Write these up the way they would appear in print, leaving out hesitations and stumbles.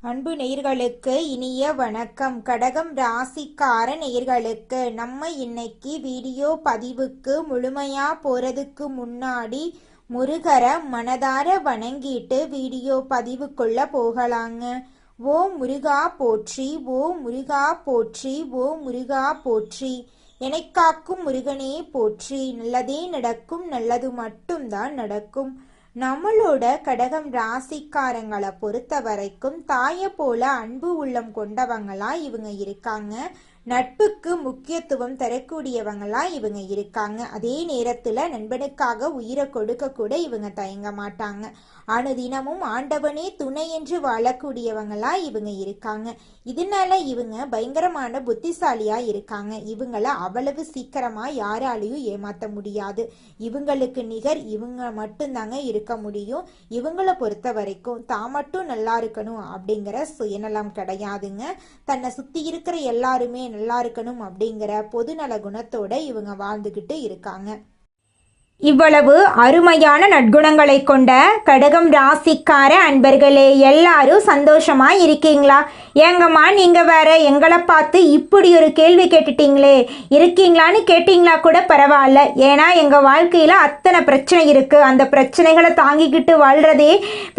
அன்பு நேயர்களுக்கு இனிய வணக்கம். கடகம் ராசிக்கார நேயர்களுக்கு நம்ம இன்னைக்கு வீடியோ பதிவுக்கு முழுமையா போறதுக்கு முன்னாடி முருகரை மனதார வணங்கிட்டு வீடியோ பதிவுக்குள்ள போகலாங்க. ஓ முருகா போற்றி, ஓ முருகா போற்றி, ஓ முருகா போற்றி. எனக்காக்கும் முருகனே போற்றி. நல்லதே நடக்கும், நல்லது மட்டும்தான் நடக்கும். நம்மளோட கடகம் ராசிக்காரங்களை பொறுத்த வரைக்கும் தாயை போல அன்பு உள்ளம் கொண்டவங்களா இவங்க இருக்காங்க. நட்புக்கு முக்கியத்துவம் தரக்கூடியவங்களா இவங்க இருக்காங்க. அதே நேரத்துல நண்பனுக்காக உயிரை கொடுக்க கூட இவங்க தயங்க மாட்டாங்க. அனுதினமும் ஆண்டவனே துணை என்று வாழக்கூடியவங்களா இவங்க இருக்காங்க. இதனால இவங்க பயங்கரமான புத்திசாலியா இருக்காங்க. இவங்கள அவ்வளவு சீக்கிரமா யாராலையும் ஏமாத்த முடியாது. இவங்களுக்கு நிகர் இவங்க மட்டும்தாங்க இருக்க முடியும். இவங்களை பொறுத்த வரைக்கும் தான் மட்டும் நல்லா இருக்கணும் அப்படிங்கிற சுயநலம் கிடையாதுங்க. தன்னை சுத்தி இருக்கிற எல்லாருமே நல்லா இருக்கணும் அப்படிங்கிற பொதுநல குணத்தோட இவங்க வாழ்ந்துகிட்டு இருக்காங்க. இவ்வளவு அருமையான நற்குணங்களை கொண்ட கடகம் ராசிக்கார அன்பர்களே, எல்லாரும் சந்தோஷமா இருக்கீங்களா? ஏங்கம்மா நீங்க வேற எங்களை பார்த்து இப்படி ஒரு கேள்வி கேட்டுட்டீங்களே, இருக்கீங்களான்னு கேட்டீங்களா கூட பரவாயில்ல. ஏன்னா எங்க வாழ்க்கையில அத்தனை பிரச்சனை இருக்கு, அந்த பிரச்சனைகளை தாங்கிக்கிட்டு வாழ்றதே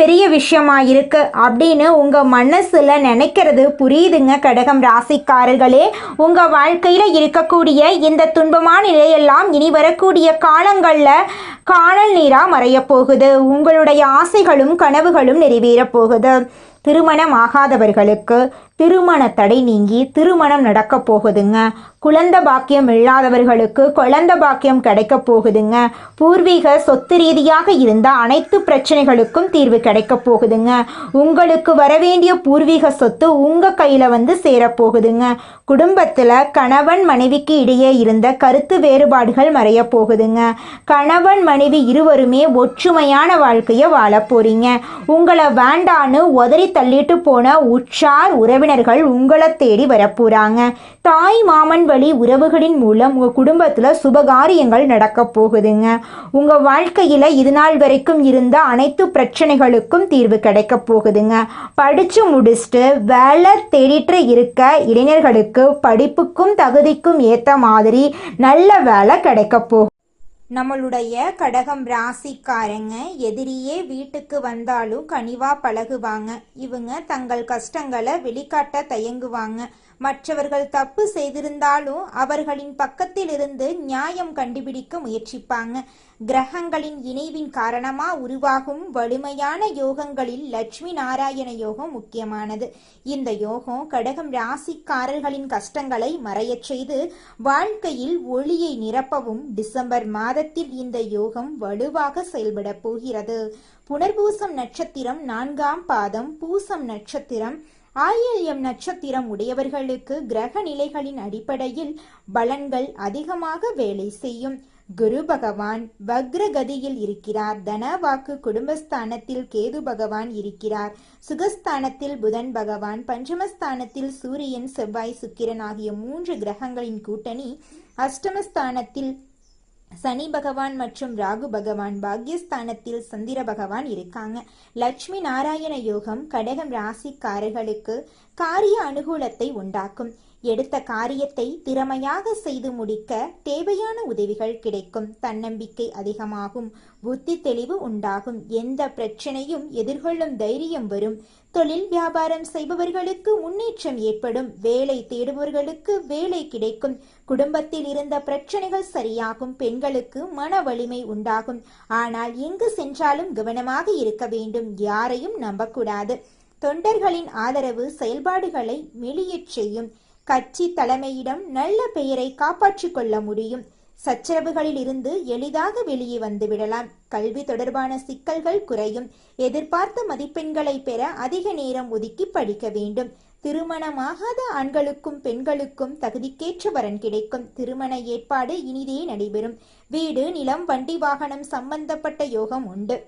பெரிய விஷயமா இருக்கு அப்படின்னு உங்க மனசுல நினைக்கிறது புரியுதுங்க. கடகம் ராசிக்காரர்களே, உங்க வாழ்க்கையில இருக்கக்கூடிய இந்த துன்பமான நிலையெல்லாம் இனி வரக்கூடிய காலங்கள்ல காணல் நீரா மறைய போகுது. உங்களுடைய ஆசைகளும் கனவுகளும் நிறைவேற போகுது. திருமணம் ஆகாதவர்களுக்கு திருமண தடை நீங்கி திருமணம் நடக்க போகுதுங்க. குழந்தை பாக்கியம் இல்லாதவர்களுக்கு குழந்தை பாக்கியம் கிடைக்க போகுதுங்க. பூர்வீக சொத்து ரீதியாக இருந்த அனைத்து பிரச்சனைகளுக்கும் தீர்வு கிடைக்க போகுதுங்க. உங்களுக்கு வரவேண்டிய பூர்வீக சொத்து உங்க கையில வந்து சேரப்போகுதுங்க. குடும்பத்துல கணவன் மனைவிக்கு இடையே இருந்த கருத்து வேறுபாடுகள் மறைய போகுதுங்க. கணவன் மனைவி இருவருமே ஒற்றுமையான வாழ்க்கைய வாழ போறீங்க. உங்களை வேண்டான்னு உதறி தள்ளிட்டு போன உற்றார் உறவினர்கள் உங்களை தேடி வரப்போறாங்க. தாய் மாமன் வழி உறவுகளின் மூலம் உங்க குடும்பத்துல சுபகாரியங்கள் நடக்க போகுதுங்க. உங்க வாழ்க்கையில இது நாள் வரைக்கும் இருந்த அனைத்து பிரச்சனைகளுக்கும் தீர்வு கிடைக்க போகுதுங்க. படிச்சு முடிச்சுட்டு வேலை தேடிட்டு இருக்க இளைஞர்களுக்கு படிப்புக்கும் தகுதிக்கும் ஏத்த மாதிரி நல்ல வேலை கிடைக்க போகுது. நம்மளுடைய கடகம் ராசிக்காரங்க எதிரியே வீட்டுக்கு வந்தாலும் கனிவா பழகுவாங்க. இவங்க தங்கள் கஷ்டங்களை வெளிக்காட்ட தயங்குவாங்க. மற்றவர்கள் தப்பு செய்திருந்தாலும் அவர்களின் பக்கத்தில் இருந்து நியாயம் கண்டுபிடிக்க முயற்சிப்பாங்க. கிரகங்களின் இணைவின் காரணமா உருவாகும் வலிமையான யோகங்களில் லட்சுமி நாராயண யோகம் முக்கியமானது. இந்த யோகம் கடகம் ராசிக்காரர்களின் கஷ்டங்களை மறையச் செய்து வாழ்க்கையில் ஒளியை நிரப்பவும் டிசம்பர் மாதத்தில் இந்த யோகம் வலுவாக செயல்பட போகிறது. புனர்பூசம் நட்சத்திரம் 4ஆம் பாதம், பூசம் நட்சத்திரம், ஆயில்யம் நட்சத்திரம் உடையவர்களுக்கு கிரக நிலைகளின் அடிப்படையில் பலன்கள் அதிகமாக வேலை செய்யும். குரு பகவான் வக்ரகதியில் இருக்கிறார். தனவாக்கு குடும்பஸ்தானத்தில் கேது பகவான் இருக்கிறார். சுகஸ்தானத்தில் புதன் பகவான், பஞ்சமஸ்தானத்தில் சூரியன், செவ்வாய், சுக்கிரன் ஆகிய 3 கிரகங்களின் கூட்டணி, அஷ்டமஸ்தானத்தில் சனி பகவான் மற்றும் ராகு பகவான், பாக்யஸ்தானத்தில் சந்திர பகவான் இருக்காங்க. லட்சுமி நாராயண யோகம் கடகம் ராசிக்காரர்களுக்கு காரிய அனுகூலத்தை உண்டாக்கும். எடுத்த காரியத்தை திறமையாக செய்து முடிக்க தேவையான உதவிகள் கிடைக்கும். தன்னம்பிக்கை அதிகமாகும். புத்தி தெளிவு உண்டாகும். எந்த பிரச்சனையும் எதிர்கொள்ளும் தைரியம் வரும். தொழில் வியாபாரம் செய்பவர்களுக்கு முன்னேற்றம் ஏற்படும். வேலை தேடுபவர்களுக்கு வேலை கிடைக்கும். குடும்பத்தில் இருந்த பிரச்சனைகள் சரியாகும். பெண்களுக்கு மன வலிமை உண்டாகும். ஆனால் எங்கு சென்றாலும் கவனமாக இருக்க வேண்டும். யாரையும் நம்பக்கூடாது. தொண்டர்களின் ஆதரவு செயல்பாடுகளை மெளியச் செய்யும். கட்சி தலைமையிடம் நல்ல பெயரை காப்பாற்றிக் கொள்ள முடியும். சச்சரவுகளில் இருந்து எளிதாக வெளியே வந்து விடலாம். கல்வி தொடர்பான சிக்கல்கள் குறையும். எதிர்பார்த்த மதிப்பெண்களை பெற அதிக நேரம் ஒதுக்கி படிக்க வேண்டும். திருமணமாகாத ஆண்களுக்கும் பெண்களுக்கும் தகுதிக்கேற்ற வரன் கிடைக்கும். திருமண ஏற்பாடு இனிதே நடைபெறும். வீடு, நிலம், வண்டி, வாகனம் சம்பந்தப்பட்ட யோகம் உண்டு.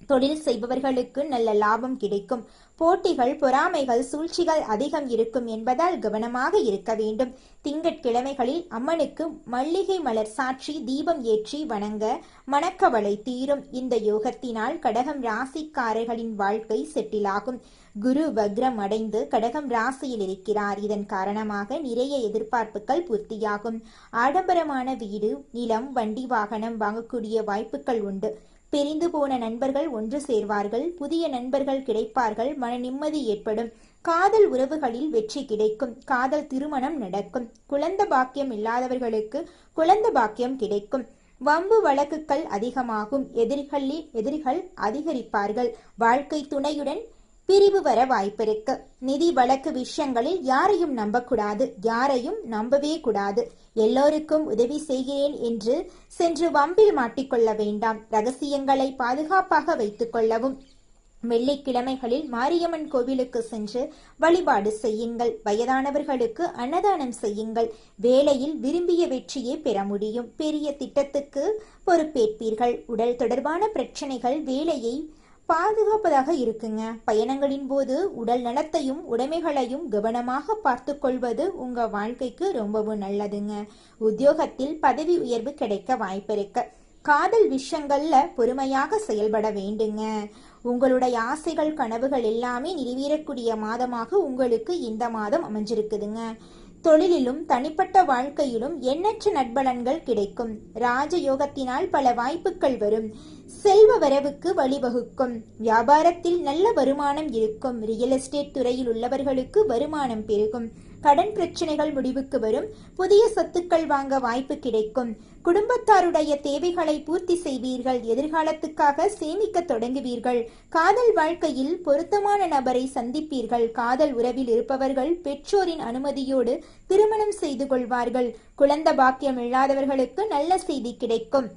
தொழில் செய்பவர்களுக்கு நல்ல லாபம் கிடைக்கும். போட்டிகள், பொறாமைகள், சூழ்ச்சிகள் அதிகம் இருக்கும் என்பதால் கவனமாக இருக்க வேண்டும். திங்கட்கிழமைகளில் அம்மனுக்கு மல்லிகை மலர் சாற்றி தீபம் ஏற்றி வணங்க மனக்கவலை தீரும். இந்த யோகத்தினால் கடகம் ராசிக்காரர்களின் வாழ்க்கை செட்டிலாகும். குரு வக்ரம் அடைந்து கடகம் ராசியில் இருக்கிறார். இதன் காரணமாக நிறைய எதிர்பார்ப்புகள் பூர்த்தியாகும். ஆடம்பரமான வீடு, நிலம், வண்டி, வாகனம் வாங்கக்கூடிய வாய்ப்புகள் உண்டு. பிரிந்து போன நண்பர்கள் ஒன்று சேர்வார்கள். புதிய நண்பர்கள் கிடைப்பார்கள். மன நிம்மதி ஏற்படும். காதல் உறவுகளில் வெற்றி கிடைக்கும். காதல் திருமணம் நடக்கும். குழந்தை பாக்கியம் இல்லாதவர்களுக்கு குழந்தை பாக்கியம் கிடைக்கும். வம்பு வழக்குகள் அதிகமாகும். எதிரிகள் அதிகரிப்பார்கள். வாழ்க்கை துணையுடன் பிரிவு வர வாய்ப்பிருக்கு. நிதி வழக்கு விஷயங்களில் யாரையும் நம்பக்கூடாது. யாரையும் நம்பவே கூடாது. எல்லோருக்கும் உதவி செய்கிறேன் என்று சென்று வம்பில் மாட்டிக்கொள்ள வேண்டாம். ரகசியங்களை பாதுகாப்பாக வைத்துக் கொள்ளவும். வெள்ளிக்கிழமைகளில் மாரியம்மன் கோவிலுக்கு சென்று வழிபாடு செய்யுங்கள். வயதானவர்களுக்கு அன்னதானம் செய்யுங்கள். வேலையில் விரும்பிய வெற்றியை பெற முடியும். பெரிய திட்டத்துக்கு பொறுப்பேற்பீர்கள். உடல் தொடர்பான பிரச்சனைகள் வேலையை பாதுகாப்பதாக இருக்குங்க. பயணங்களின் போது உடல் நலத்தையும் உடைமைகளையும் கவனமாக பார்த்து கொள்வது உங்க வாழ்க்கைக்கு ரொம்பவும் நல்லதுங்க. உத்தியோகத்தில் பதவி உயர்வு கிடைக்க வாய்ப்பிருக்கு. காதல் விஷயங்கள்ல பொறுமையாக செயல்பட வேண்டுங்க. உங்களுடைய ஆசைகள், கனவுகள் எல்லாமே நிறைவேறக்கூடிய மாதமாக உங்களுக்கு இந்த மாதம் அமைஞ்சிருக்குதுங்க. தொழிலிலும் தனிப்பட்ட வாழ்க்கையிலும் எண்ணற்ற நட்பலன்கள் கிடைக்கும். ராஜயோகத்தினால் பல வாய்ப்புகள் வரும். செல்வ வரவுக்கு வழிவகுக்கும். வியாபாரத்தில் நல்ல வருமானம் இருக்கும். ரியல் எஸ்டேட் துறையில் உள்ளவர்களுக்கு வருமானம் பெருகும். கடன் பிரச்சனைகள் முடிவுக்கு வரும். புதிய சொத்துக்கள் வாங்க வாய்ப்பு கிடைக்கும். குடும்பத்தாருடைய தேவைகளை பூர்த்தி செய்வீர்கள். எதிர்காலத்துக்காக சேமிக்க தொடங்குவீர்கள். காதல் வாழ்க்கையில் பொருத்தமான நபரை சந்திப்பீர்கள். காதல் உறவில் இருப்பவர்கள் பெற்றோரின் அனுமதியோடு திருமணம் செய்து கொள்வார்கள். குழந்தை பாக்கியம் இல்லாதவர்களுக்கு நல்ல செய்தி கிடைக்கும்.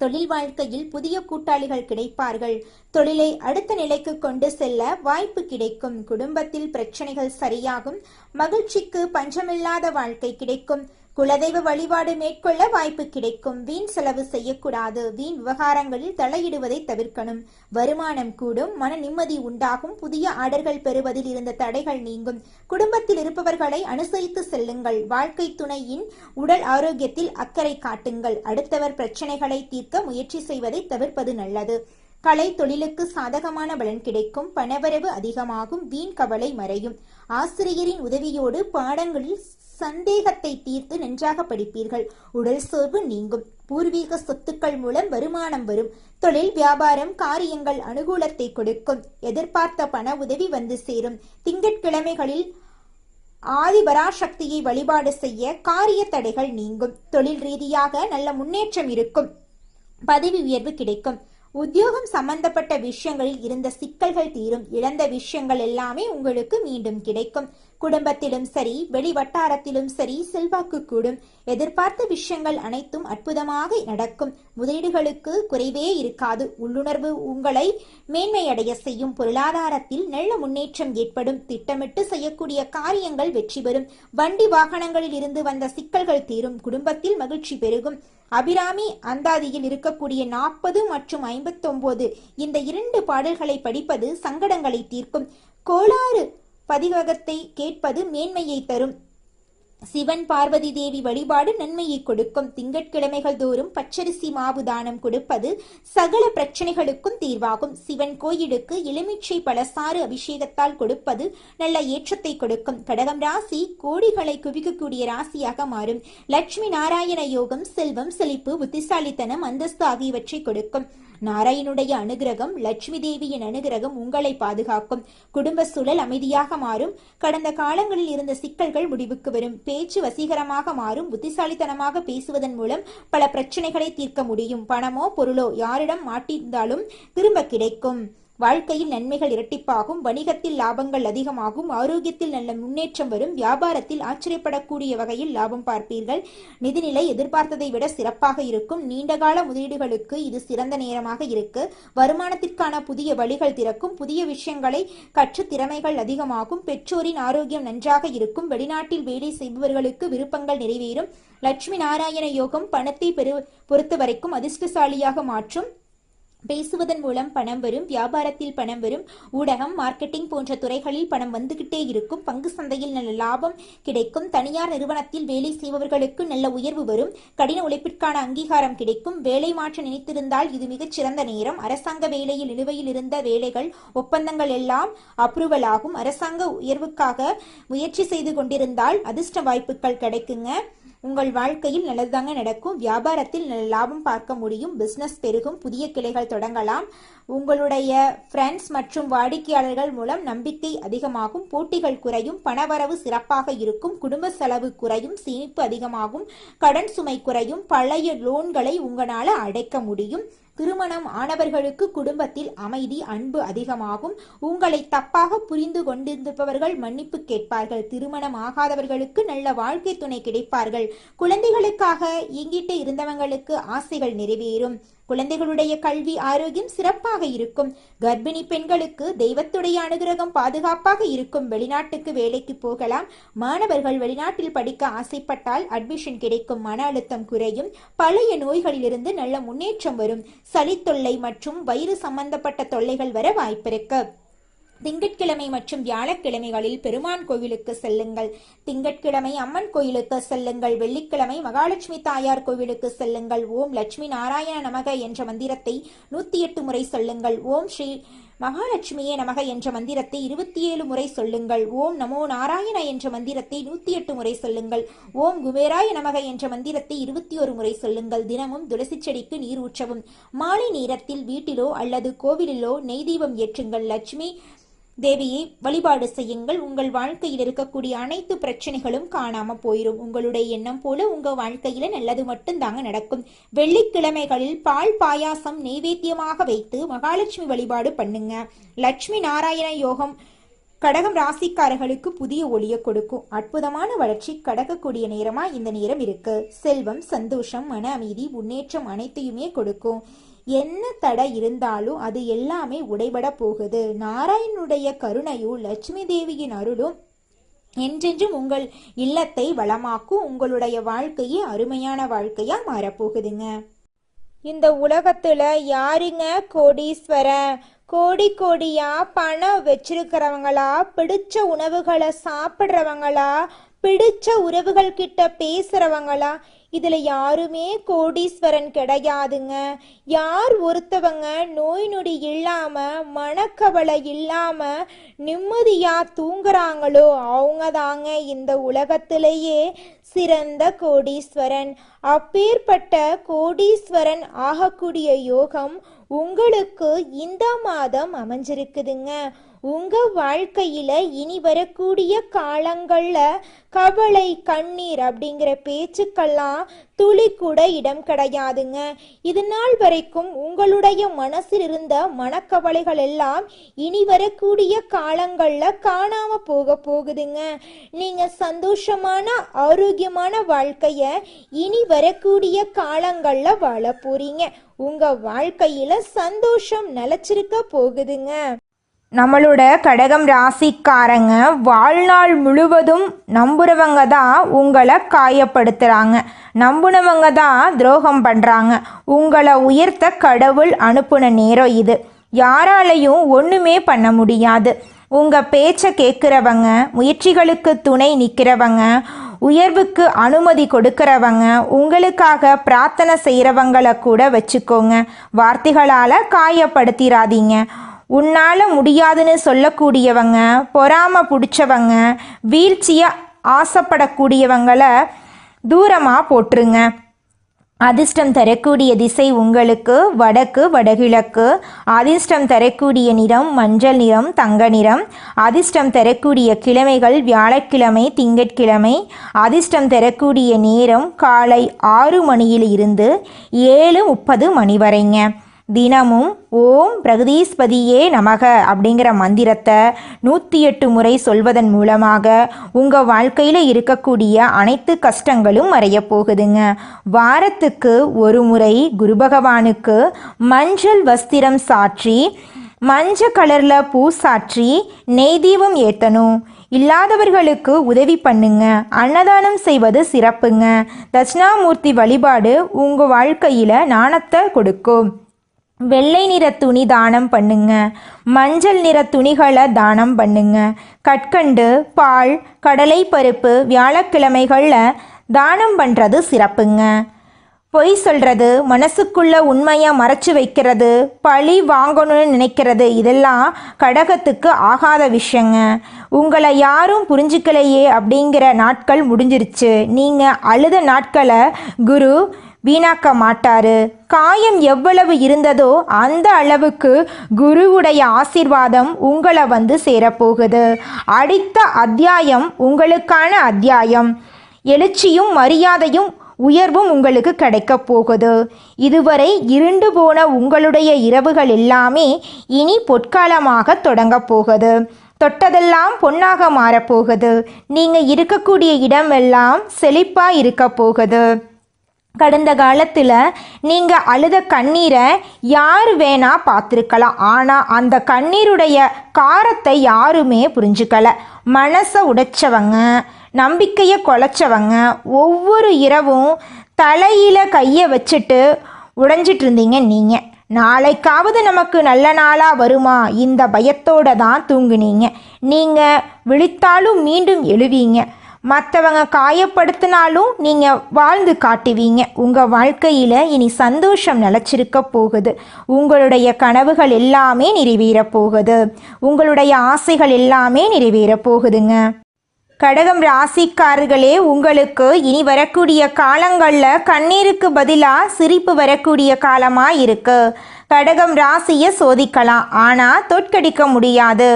தொழில் வாழ்க்கையில் புதிய கூட்டாளிகள் கிடைப்பார்கள். தொழிலை அடுத்த நிலைக்கு கொண்டு செல்ல வாய்ப்பு கிடைக்கும். குடும்பத்தில் பிரச்சனைகள் சரியாகும். மகிழ்ச்சிக்கு பஞ்சமில்லாத வாழ்க்கை கிடைக்கும். குலதெய்வ வழிபாடு மேற்கொள்ள வாய்ப்பு கிடைக்கும். வீண் செலவு செய்யக்கூடாது. வீண் விவகாரங்களில் தலையிடுவதை தவிர்க்கணும். வருமானம் கூடும். மன நிம்மதி உண்டாகும். புதிய ஆர்டர்கள் பெறுவதில் இருந்த தடைகள் நீங்கும். குடும்பத்தில் இருப்பவர்களை அனுசரித்து செல்லுங்கள். வாழ்க்கை துணையின் உடல் ஆரோக்கியத்தில் அக்கறை காட்டுங்கள். அடுத்தவர் பிரச்சனைகளை தீர்க்க முயற்சி செய்வதை தவிர்ப்பது நல்லது. கலை தொழிலுக்கு சாதகமான பலன் கிடைக்கும். பணவரவு அதிகமாகும். வீண் கவலை மறையும். ஆசிரியரின் உதவியோடு பாடங்களில் சந்தேகத்தை தீர்த்து நன்றாக படிப்பீர்கள். உடல் சோர்வு நீங்கும். பூர்வீக சொத்துக்கள் மூலம் வருமானம் வரும். தொழில், வியாபாரம், காரியங்கள் அனுகூலத்தை கொடுக்கும். எதிர்பார்த்த பண உதவி வந்து சேரும். திங்கட்கிழமைகளில் ஆதிபராசக்தியை வழிபாடு செய்ய காரிய தடைகள் நீங்கும். தொழில் ரீதியாக நல்ல முன்னேற்றம் இருக்கும். பதவி உயர்வு கிடைக்கும். உத்தியோகம் சம்பந்தப்பட்ட விஷயங்களில் இருந்த சிக்கல்கள் தீரும். இழந்த விஷயங்கள் எல்லாமே உங்களுக்கு மீண்டும் கிடைக்கும். குடும்பத்திலும் சரி, வெளி வட்டாரத்திலும் சரி செல்வாக்கு கூடும். எதிர்பார்த்த விஷயங்கள் அனைத்தும் அற்புதமாக நடக்கும். முதலீடுகளுக்கு குறைவே இருக்காது. உள்ளுணர்வு உங்களை மேன்மையடைய செய்யும். பொருளாதாரத்தில் நல்ல முன்னேற்றம் ஏற்படும். திட்டமிட்டு செய்யக்கூடிய காரியங்கள் வெற்றி பெறும். வண்டி வாகனங்களில் இருந்து வந்த சிக்கல்கள் தீரும். குடும்பத்தில் மகிழ்ச்சி பெருகும். அபிராமி அந்தாதியில் இருக்கக்கூடிய 40 மற்றும் 59 இந்த 2 பாடல்களை படிப்பது சங்கடங்களை தீர்க்கும். கோளாறு பதிவகத்தை கேட்பது மேன்மையை தரும். சிவன் பார்வதி தேவி வழிபாடு நன்மையை கொடுக்கும். திங்கட்கிழமைகள் தோறும் பச்சரிசி மாவு தானம் கொடுப்பது சகல பிரச்சனைகளுக்கும் தீர்வாகும். சிவன் கோயிலுக்கு எலுமிச்சை பழசாறு அபிஷேகத்தால் கொடுப்பது நல்ல ஏற்றத்தை கொடுக்கும். கடகம் ராசி கோடிகளை குவிக்கக்கூடிய ராசியாக மாறும். லட்சுமி நாராயண யோகம் செல்வம், செழிப்பு, புத்திசாலித்தனம், அந்தஸ்து ஆகியவற்றை கொடுக்கும். நாராயணுடைய அனுகிரகம், லட்சுமி தேவியின் அனுகிரகம் உங்களை பாதுகாக்கும். குடும்ப சூழல் அமைதியாக மாறும். கடந்த காலங்களில் இருந்த சிக்கல்கள் முடிவுக்கு வரும். பேச்சு வசீகரமாக மாறும். புத்திசாலித்தனமாக பேசுவதன் மூலம் பல பிரச்சனைகளை தீர்க்க முடியும். பணமோ பொருளோ யாரிடம் மாட்டியிருந்தாலும் திரும்ப கிடைக்கும். வாழ்க்கையில் நன்மைகள் இரட்டிப்பாகும். வணிகத்தில் லாபங்கள் அதிகமாகும். ஆரோக்கியத்தில் நல்ல முன்னேற்றம் வரும். வியாபாரத்தில் ஆச்சரியப்படக்கூடிய வகையில் லாபம் பார்ப்பீர்கள். நிதிநிலை எதிர்பார்த்ததை விட சிறப்பாக இருக்கும். நீண்டகால முதலீடுகளுக்கு இது சிறந்த நேரமாக இருக்கு. வருமானத்திற்கான புதிய வழிகள் திறக்கும். புதிய விஷயங்களை கற்று திறமைகள் அதிகமாகும். பெற்றோரின் ஆரோக்கியம் நன்றாக இருக்கும். வெளிநாட்டில் வேலை செய்பவர்களுக்கு விருப்பங்கள் நிறைவேறும். லட்சுமி நாராயண யோகம் பணத்தை பொறுத்த வரைக்கும் அதிர்ஷ்டசாலியாக மாற்றும். பேசுவதன் மூலம் பணம் வரும், வியாபாரத்தில் பணம் வரும், ஊடகம், மார்க்கெட்டிங் போன்ற துறைகளில் பணம் வந்துகிட்டே இருக்கும். பங்கு சந்தையில் நல்ல லாபம் கிடைக்கும். தனியார் நிறுவனத்தில் வேலை செய்பவர்களுக்கு நல்ல உயர்வு வரும். கடின உழைப்பிற்கான அங்கீகாரம் கிடைக்கும். வேலை மாற்ற நினைத்திருந்தால் இது மிகச் சிறந்த நேரம். அரசாங்க வேலையில் நிலுவையில் இருந்த வேலைகள், ஒப்பந்தங்கள் எல்லாம் அப்ரூவல் ஆகும். அரசாங்க உயர்வுக்காக முயற்சி செய்து கொண்டிருந்தால் அதிர்ஷ்ட வாய்ப்புகள் கிடைக்குங்க. உங்கள் வாழ்க்கையில் நல்லதுதாங்க நடக்கும். வியாபாரத்தில் நல்ல லாபம் பார்க்க முடியும். பிசினஸ் பெருகும். புதிய கிளைகள் தொடங்கலாம். உங்களுடைய ஃப்ரெண்ட்ஸ் மற்றும் வாடிக்கையாளர்கள் மூலம் நம்பிக்கை அதிகமாகும். போட்டிகள் குறையும். பணவரவு சிறப்பாக இருக்கும். குடும்ப செலவு குறையும். சேமிப்பு அதிகமாகும். கடன் சுமை குறையும். பழைய லோன்களை உங்களால் அடைக்க முடியும். திருமணம் ஆனவர்களுக்கு குடும்பத்தில் அமைதி, அன்பு அதிகமாகும். உங்களை தப்பாக புரிந்து கொண்டிருப்பவர்கள் மன்னிப்பு கேட்பார்கள். திருமணம் ஆகாதவர்களுக்கு நல்ல வாழ்க்கை துணை கிடைப்பார்கள். குழந்தைகளுக்காக இயங்கிட்டு இருந்தவங்களுக்கு ஆசைகள் நிறைவேறும். குழந்தைகளுடைய கல்வி ஆரோக்கியம் சிறப்பாக இருக்கும். கர்ப்பிணி பெண்களுக்கு தெய்வத்துடைய அனுகிரகம் பாதுகாப்பாக இருக்கும். வெளிநாட்டுக்கு வேலைக்கு போகலாம். மாணவர்கள் வெளிநாட்டில் படிக்க ஆசைப்பட்டால் அட்மிஷன் கிடைக்கும். மன அழுத்தம் குறையும். பழைய நோய்களிலிருந்து நல்ல முன்னேற்றம் வரும். சளி தொல்லை மற்றும் வயிறு சம்பந்தப்பட்ட தொல்லைகள் வர வாய்ப்பிருக்கு. திங்கட்கிழமை மற்றும் வியாழக்கிழமைகளில் பெருமான் கோவிலுக்கு செல்லுங்கள். திங்கட்கிழமை அம்மன் கோயிலுக்கு செல்லுங்கள். வெள்ளிக்கிழமை மகாலட்சுமி தாயார் கோவிலுக்கு செல்லுங்கள். ஓம் லட்சுமி நாராயண நமக என்ற மந்திரத்தை 108 முறை சொல்லுங்கள். ஓம் ஸ்ரீ மகாலட்சுமியே நமக என்ற மந்திரத்தை 27 முறை சொல்லுங்கள். ஓம் நமோ நாராயண என்ற மந்திரத்தை 108 முறை சொல்லுங்கள். ஓம் குபேராய நமக என்ற மந்திரத்தை 21 முறை சொல்லுங்கள். தினமும் துளசி செடிக்கு நீர் ஊற்றவும். மாலை நேரத்தில் வீட்டிலோ அல்லது கோவிலிலோ நெய் தீபம் ஏற்றுங்கள். லட்சுமி தேவியை வழிபாடு செய்யுங்கள். உங்கள் வாழ்க்கையில் இருக்கக்கூடிய அனைத்து பிரச்சனைகளும் காணாம போயிடும். உங்களுடைய எண்ணம் போல உங்க வாழ்க்கையில நல்லது மட்டும் தாங்க நடக்கும். வெள்ளிக்கிழமைகளில் பால் பாயாசம் நைவேத்தியமாக வைத்து மகாலட்சுமி வழிபாடு பண்ணுங்க. லட்சுமி நாராயண யோகம் கடகம் ராசிக்காரர்களுக்கு புதிய ஒளியை கொடுக்கும். அற்புதமான வளர்ச்சி கடக்கக்கூடிய நேரமா இந்த நேரம் இருக்கு. செல்வம், சந்தோஷம், மன அமைதி, முன்னேற்றம் அனைத்தையுமே கொடுக்கும். என்ன தடை இருந்தாலும் அது எல்லாமே உடைபட போகுது. நாராயணனுடைய கருணையும் லட்சுமி தேவியின் அருளும் என்றென்றும் உங்கள் இல்லத்தை வளமாக்கும். உங்களுடைய வாழ்க்கையே அருமையான வாழ்க்கையா மாறப்போகுதுங்க. இந்த உலகத்துல யாருங்க கோடீஸ்வரன்? கோடி கோடியா பணம் வச்சிருக்கிறவங்களா, பிடிச்ச உணவுகளை சாப்பிட்றவங்களா, பிடிச்ச உறவுகள் கிட்ட பேசுறவங்களா? இதுல யாருமே கோடீஸ்வரன் கிடையாதுங்க. யார் ஒருத்தவங்க நோய் நொடி இல்லாம, மனக்கவலை இல்லாம நிம்மதியா தூங்குறாங்களோ அவங்க தாங்க இந்த உலகத்திலேயே சிறந்த கோடீஸ்வரன். அப்பேற்பட்ட கோடீஸ்வரன் ஆகக்கூடிய யோகம் உங்களுக்கு இந்த மாதம் அமைஞ்சிருக்குதுங்க. உங்க வாழ்க்கையில இனி வரக்கூடிய காலங்கள்ல கவலை, கண்ணீர் அப்படிங்கிற பேச்சுக்கெல்லாம் துளி கூட இடம் கிடையாதுங்க. இது நாள் வரைக்கும் உங்களுடைய மனசில் இருந்த மனக்கவலைகள் எல்லாம் இனி வரக்கூடிய காலங்கள்ல காணாம போகுதுங்க. நீங்க சந்தோஷமான ஆரோக்கியமான வாழ்க்கைய இனி வரக்கூடிய காலங்கள்ல வாழ போறீங்க. உங்க வாழ்க்கையில சந்தோஷம் நிலைச்சிருக்க போகுதுங்க. நம்மளோட கடகம் ராசிக்காரங்க வாழ்நாள் முழுவதும் நம்புறவங்க தான் உங்களை காயப்படுத்துகிறாங்க, நம்புனவங்க தான் துரோகம் பண்ணுறாங்க. உங்களை உயர்த்த கடவுள் அனுப்புன நேரம் இது. யாராலையும் ஒன்றுமே பண்ண முடியாது. உங்கள் பேச்சை கேட்குறவங்க, முயற்சிகளுக்கு துணை நிற்கிறவங்க, உயர்வுக்கு அனுமதி கொடுக்கிறவங்க, உங்களுக்காக பிரார்த்தனை செய்கிறவங்களை கூட வச்சுக்கோங்க. வார்த்தைகளால் காயப்படுத்திடாதீங்க. உன்னால் முடியாதுன்னு சொல்லக்கூடியவங்க, பொறாமை பிடிச்சவங்க, வீழ்ச்சியை ஆசைப்படக்கூடியவங்களை தூரமாக போட்டுருங்க. அதிர்ஷ்டம் தரக்கூடிய திசை உங்களுக்கு வடக்கு, வடகிழக்கு. அதிர்ஷ்டம் தரக்கூடிய நிறம் மஞ்சள் நிறம், தங்க நிறம். அதிர்ஷ்டம் தரக்கூடிய கிழமைகள் வியாழக்கிழமை, திங்கட்கிழமை. அதிர்ஷ்டம் தரக்கூடிய நேரம் காலை 6 மணியில் இருந்து 7:30 மணி வரைங்க. தினமும் ஓம் பிரகதீஸ்பதியே நமக அப்படிங்கிற மந்திரத்தை 108 முறை சொல்வதன் மூலமாக உங்கள் வாழ்க்கையில் இருக்கக்கூடிய அனைத்து கஷ்டங்களும் மறைய போகுதுங்க. வாரத்துக்கு ஒரு முறை குரு பகவானுக்கு மஞ்சள் வஸ்திரம் சாற்றி, மஞ்சள் கலரில் பூ சாற்றி நெய் தீபம் ஏற்றணும். இல்லாதவர்களுக்கு உதவி பண்ணுங்க. அன்னதானம் செய்வது சிறப்புங்க. தட்சிணாமூர்த்தி வழிபாடு உங்கள் வாழ்க்கையில் ஞானத்தை கொடுக்கும். வெள்ளை நிற துணி தானம் பண்ணுங்க. மஞ்சள் நிற துணிகளை தானம் பண்ணுங்க. கற்கண்டு, பால், கடலை பருப்பு வியாழக்கிழமைகளில் தானம் பண்ணுறது சிறப்புங்க. பொய் சொல்கிறது, மனசுக்குள்ள உண்மையை மறைச்சு வைக்கிறது, பழி வாங்கணும்னு நினைக்கிறது இதெல்லாம் கடகத்துக்கு ஆகாத விஷயங்க. உங்களை யாரும் புரிஞ்சுக்கலையே அப்படிங்கிற நாட்கள் முடிஞ்சிருச்சு. நீங்கள் அழுத நாட்களை குரு வீணாக்க மாட்டாரு. காயம் எவ்வளவு இருந்ததோ அந்த அளவுக்கு குருவுடைய ஆசீர்வாதம் உங்களை வந்து சேரப்போகுது. அடுத்த அத்தியாயம் உங்களுக்கான அத்தியாயம். எழுச்சியும் மரியாதையும் உயர்வும் உங்களுக்கு கிடைக்க போகுது. இதுவரை இருண்டு போன உங்களுடைய இரவுகள் எல்லாமே இனி பொற்காலமாக தொடங்க போகுது. தொட்டதெல்லாம் பொன்னாக மாறப்போகுது. நீங்கள் இருக்கக்கூடிய இடமெல்லாம் செழிப்பாக இருக்க போகுது. கடந்த காலத்தில் நீங்கள் அழுத கண்ணீரை யார் வேணா பார்த்துருக்கலாம். ஆனால் அந்த கண்ணீருடைய காரத்தை யாருமே புரிஞ்சுக்கல. மனசை உடைச்சவங்க, நம்பிக்கையை குலைச்சவங்க ஒவ்வொரு இரவும் தலையில் கையை வச்சுட்டு உடைஞ்சிட்டு இருந்தீங்க. நீங்கள் நாளைக்காவது நமக்கு நல்ல நாளாக வருமா இந்த பயத்தோடு தான் தூங்குனீங்க. நீங்கள் விழித்தாலும் மீண்டும் எழுவீங்க. மற்றவங்க காயப்படுத்தினாலும் நீங்கள் வாழ்ந்து காட்டுவீங்க. உங்கள் வாழ்க்கையில் இனி சந்தோஷம் நிலச்சிருக்க போகுது. உங்களுடைய கனவுகள் எல்லாமே நிறைவேற போகுது. உங்களுடைய ஆசைகள் எல்லாமே நிறைவேற போகுதுங்க. கடகம் ராசிக்காரர்களே, உங்களுக்கு இனி வரக்கூடிய காலங்களில் கண்ணீருக்கு பதிலாக சிரிப்பு வரக்கூடிய காலமாக இருக்கு. கடகம் ராசியை சோதிக்கலாம், ஆனால் தோற்கடிக்க முடியாது.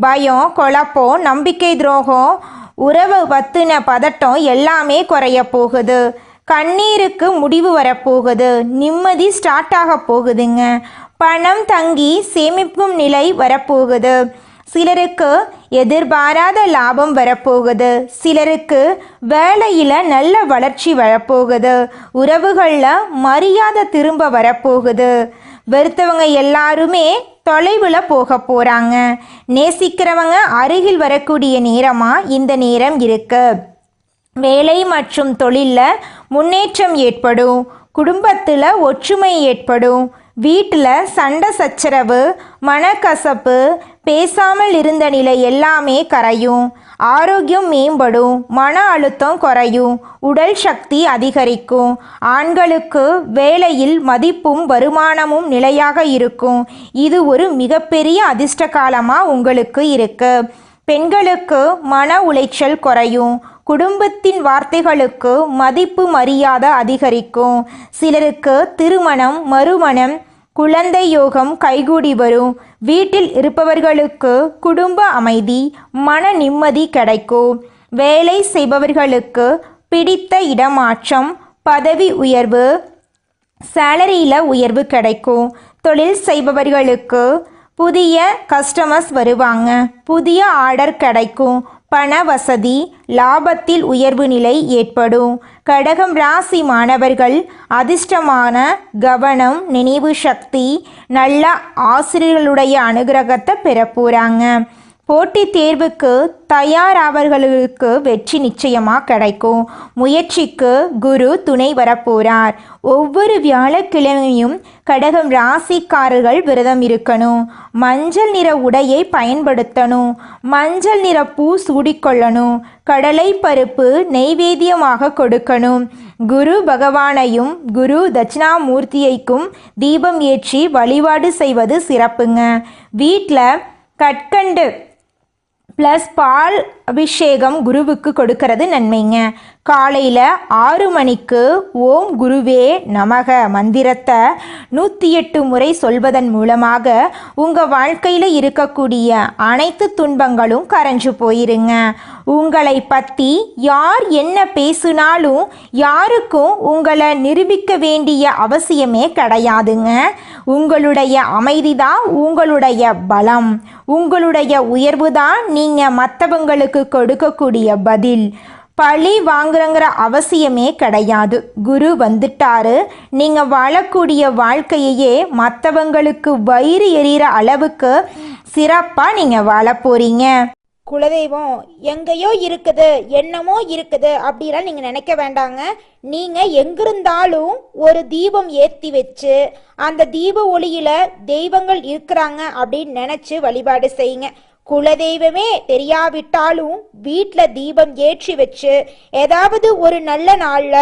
பயம், குழப்பம், நம்பிக்கை துரோகம், உறவு பத்தின பதட்டம் எல்லாமே குறைய போகுது. கண்ணீருக்கு முடிவு வரப்போகுது. நிம்மதி ஸ்டார்ட் ஆக போகுதுங்க. பணம் தங்கி சேமிக்கும் நிலை வரப்போகுது. சிலருக்கு எதிர்பாராத லாபம் வரப்போகுது. சிலருக்கு வேலையில் நல்ல வளர்ச்சி வரப்போகுது. உறவுகளில் மரியாதை திரும்ப வரப்போகுது. வெறுத்தவங்க எல்லாருமே தொலைவில் போக போகிறாங்க. நேசிக்கிறவங்க அருகில் வரக்கூடிய நேரமாக இந்த நேரம் இருக்கு. வேலை மற்றும் தொழிலில் முன்னேற்றம் ஏற்படும். குடும்பத்தில் ஒற்றுமை ஏற்படும். வீட்டில் சண்டை சச்சரவு, மனக்கசப்பு, பேசாமல் இருந்த நிலை எல்லாமே கரையும். ஆரோக்கியம் மேம்படும். மன அழுத்தம் குறையும். உடல் சக்தி அதிகரிக்கும். ஆண்களுக்கு வேலையில் மதிப்பும் வருமானமும் நிலையாக இருக்கும். இது ஒரு மிகப்பெரிய அதிர்ஷ்ட காலமாக உங்களுக்கு இருக்கு. பெண்களுக்கு மன உளைச்சல் குறையும். குடும்பத்தின் வார்த்தைகளுக்கு மதிப்பு மரியாதை அதிகரிக்கும். சிலருக்கு திருமணம், மறுமணம், குழந்தை யோகம் கைகூடி வரும். வீட்டில் இருப்பவர்களுக்கு குடும்ப அமைதி, மன நிம்மதி கிடைக்கும். வேலை செய்பவர்களுக்கு பிடித்த இடமாற்றம், பதவி உயர்வு, சேலரியில் உயர்வு கிடைக்கும். தொழில் செய்பவர்களுக்கு புதிய கஸ்டமர்ஸ் வருவாங்க. புதிய ஆர்டர் கிடைக்கும். பண வசதி, லாபத்தில் உயர்வு நிலை ஏற்படும். கடகம் ராசி மாணவர்கள் அதிர்ஷ்டமான கவனம், நினைவு சக்தி, நல்ல ஆசிரியர்களுடைய அனுகிரகத்தை பெற போகிறாங்க. போட்டித் தேர்வுக்கு தயாராவர்களுக்கு வெற்றி நிச்சயமாக கிடைக்கும். முயற்சிக்கு குரு துணை வரப்போகிறார். ஒவ்வொரு வியாழக்கிழமையும் கடகம் ராசிக்காரர்கள் விரதம் இருக்கணும். மஞ்சள் நிற உடையை பயன்படுத்தணும். மஞ்சள் நிற பூ சூடிக்கொள்ளணும். கடலை பருப்பு நெய்வேத்தியமாக கொடுக்கணும். குரு பகவானையும் குரு தட்சிணாமூர்த்தியைக்கும் தீபம் ஏற்றி வழிபாடு செய்வது சிறப்புங்க. வீட்டில் கற்கண்டு ப்ளஸ் பால் அபிஷேகம் குருவுக்கு கொடுக்கறது நன்மைங்க. காலையில் 6 மணிக்கு ஓம் குருவே நமக மந்திரத்தை 108 முறை சொல்வதன் மூலமாக உங்கள் வாழ்க்கையில் இருக்கக்கூடிய அனைத்து துன்பங்களும் கரைஞ்சு போயிருங்க. உங்களை பற்றி யார் என்ன பேசினாலும் யாருக்கும் உங்களை நிரூபிக்க வேண்டிய அவசியமே கிடையாதுங்க. உங்களுடைய அமைதி தான் உங்களுடைய பலம். உங்களுடைய உயர்வு தான் நீங்கள் மற்றவங்களுக்கு கொடுக்கக்கூடிய பதில். பழி வாங்குறங்கிற அவசியமே கிடையாது. குரு வந்துட்டாரு. நீங்கள் வாழக்கூடிய வாழ்க்கையையே மற்றவங்களுக்கு வயிறு எறிகிற அளவுக்கு சிறப்பாக நீங்கள் வாழ போகிறீங்க. குலதெய்வம் எங்கேயோ இருக்குது, என்னமோ இருக்குது அப்படிலாம் நீங்க நினைக்க வேண்டாங்க. நீங்க எங்கிருந்தாலும் ஒரு தீபம் ஏத்தி வச்சு அந்த தீப ஒளியில தெய்வங்கள் இருக்கிறாங்க அப்படின்னு நினைச்சு வழிபாடு செய்யுங்க. குலதெய்வமே தெரியாவிட்டாலும் வீட்டுல தீபம் ஏற்றி வச்சு ஏதாவது ஒரு நல்ல நாள்ல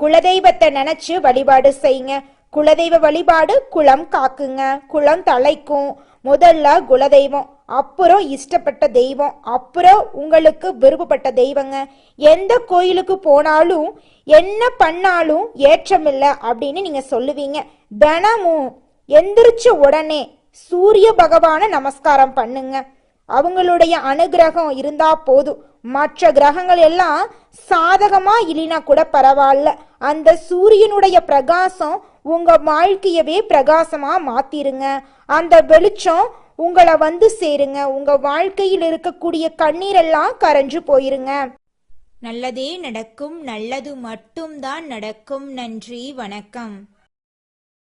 குலதெய்வத்தை நினைச்சு வழிபாடு செய்யுங்க. குலதெய்வ வழிபாடு குலம் காக்குங்க, குலம் தலைக்கும். முதல்ல குலதெய்வம், அப்புறம் இஷ்டப்பட்ட தெய்வம், அப்புறம் உங்களுக்கு விருப்பப்பட்ட தெய்வங்க. எந்த கோயிலுக்கு போனாலும் என்ன பண்ணாலும் ஏற்றமில்லை அப்படின்னு நீங்க சொல்லுவீங்க. தினமும் எந்திரிச்ச உடனே சூரிய பகவான நமஸ்காரம் பண்ணுங்க. அவங்களுடைய அனுகிரகம் இருந்தா போதும். மற்ற கிரகங்கள் எல்லாம் சாதகமா இல்லைனா கூட பரவாயில்ல, அந்த சூரியனுடைய பிரகாசம் உங்க வாழ்க்கையவே பிரகாசமா மாத்திருங்க. அந்த வெளிச்சம் உங்களை வந்து சேருங்க. உங்க வாழ்க்கையில் இருக்கக்கூடிய கண்ணீரெல்லாம் கரைஞ்சு போயிருங்க. நல்லதே நடக்கும், நல்லது மட்டும்தான் நடக்கும். நன்றி, வணக்கம்.